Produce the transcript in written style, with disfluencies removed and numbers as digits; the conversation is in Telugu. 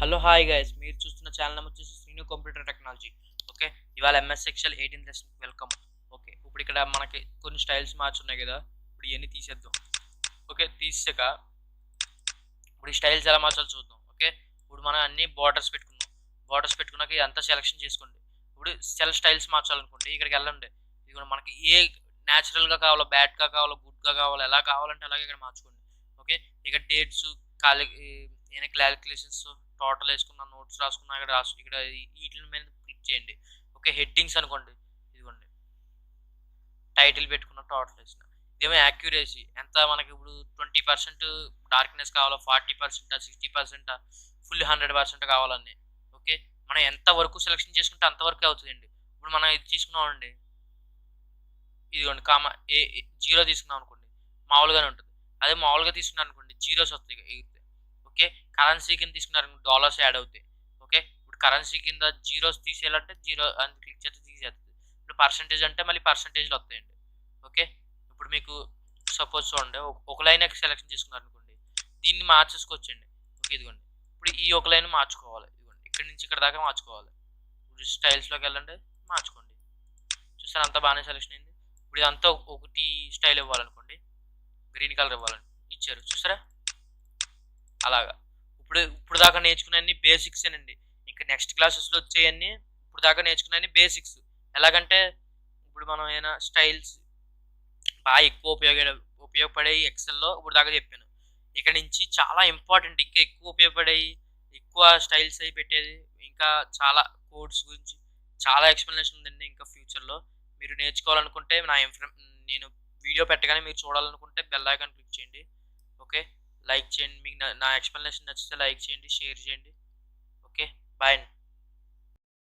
హలో హాయ్ గైస్, మీరు చూస్తున్న ఛానల్ వచ్చేసి శ్రీను కంప్యూటర్ టెక్నాలజీ. ఓకే, ఇవాళ MS Excel 18th lesson welcome. Okay, ఇప్పుడు ఇక్కడ మనకి కొన్ని స్టైల్స్ మార్చున్నాయి కదా, ఇప్పుడు ఇవన్నీ తీసేద్దాం. ఓకే, తీసాక ఇప్పుడు ఈ స్టైల్స్ ఎలా మార్చాలో చూద్దాం. ఓకే, ఇప్పుడు మనం అన్ని బార్డర్స్ పెట్టుకున్నాం. బార్డర్స్ పెట్టుకున్నాక ఇదంతా సెలెక్షన్ చేసుకోండి. ఇప్పుడు సెల్ స్టైల్స్ మార్చాలనుకోండి, ఇక్కడికి వెళ్ళండి. ఇది కూడా మనకి ఏ న్యాచురల్గా కావాలో, బ్యాడ్గా కావాలో, గుడ్గా కావాలో, ఎలా కావాలంటే అలాగే ఇక్కడ మార్చుకోండి. ఓకే, ఇక డేట్స్ ఖాళీ క్యాలిక్యులేషన్స్ టోటల్ వేసుకున్న నోట్స్ రాసుకున్నా ఇక్కడ ఇక్కడ వీటి మీద క్లిక్ చేయండి. ఓకే, హెడ్డింగ్స్ అనుకోండి, ఇదిగోండి టైటిల్ పెట్టుకున్న టోటల్ వేసిన. ఇదేమో యాక్యురసీ ఎంత మనకి ఇప్పుడు 20% డార్క్నెస్ కావాలో, 40%, 60%, ఫుల్ 100% కావాలని. ఓకే, మనం ఎంత వరకు సెలెక్షన్ చేసుకుంటే అంతవరకు అవుతుందండి. ఇప్పుడు మనం ఇది తీసుకున్నామండి, ఇదిగోండి కామా ఏ 0 తీసుకున్నాం అనుకోండి, మామూలుగానే ఉంటుంది. అదే మామూలుగా తీసుకున్నాం అనుకోండి, జీరోస్ వస్తాయి. ఓకే, కరెన్సీ కింద తీసుకున్నారు డాలర్స్ యాడ్ అవుతాయి. ఓకే, ఇప్పుడు కరెన్సీ కింద జీరోస్ తీసేయాలంటే జీరో అని క్లిక్ చేస్తే తీసేస్తుంది. ఇప్పుడు పర్సంటేజ్ అంటే మళ్ళీ పర్సంటేజ్లు వస్తాయండి. ఓకే, ఇప్పుడు మీకు సపోజ్ చూడండి, ఒక లైన్ సెలెక్షన్ చేసుకున్నారు అనుకోండి, దీన్ని మార్చేసుకోవచ్చండి. ఓకే, ఇదిగోండి ఇప్పుడు ఈ ఒక లైన్ మార్చుకోవాలి. ఇదిగోండి ఇక్కడ నుంచి ఇక్కడ దాకా మార్చుకోవాలి. ఇప్పుడు స్టైల్స్లోకి వెళ్ళండి, మార్చుకోండి. చూసారు అంతా బాగానే సెలెక్షన్ అయింది. ఇప్పుడు ఇదంతా ఒకటి స్టైల్ ఇవ్వాలనుకోండి, గ్రీన్ కలర్ ఇవ్వాలని ఇచ్చారు చూసారా, అలాగా. ఇప్పుడు దాకా నేర్చుకునే బేసిక్స్ అండి. ఇంకా నెక్స్ట్ క్లాసెస్లో వచ్చేయన్నీ ఇప్పుడు దాకా నేర్చుకునే బేసిక్స్. ఎలాగంటే ఇప్పుడు మనం ఏమైనా స్టైల్స్ బాగా ఎక్కువ ఉపయోగపడేవి ఎక్సెల్లో ఇప్పుడు దాకా చెప్పాను. ఇక్కడ నుంచి చాలా ఇంపార్టెంట్, ఇంకా ఎక్కువ ఉపయోగపడేవి, ఎక్కువ స్టైల్స్ అవి పెట్టేది, ఇంకా చాలా కోడ్స్ గురించి చాలా ఎక్స్ప్లెనేషన్ ఉందండి. ఇంకా ఫ్యూచర్లో మీరు నేర్చుకోవాలనుకుంటే నేను వీడియో పెట్టగానే మీరు చూడాలనుకుంటే బెల్ ఐకాన్ క్లిక్ చేయండి. ఓకే, లైక్ చేయండి. మీకు నా ఎక్స్ప్లెనేషన్ నచ్చితే లైక్ చేయండి, షేర్ చేయండి. ఓకే, బాయ్ అండి.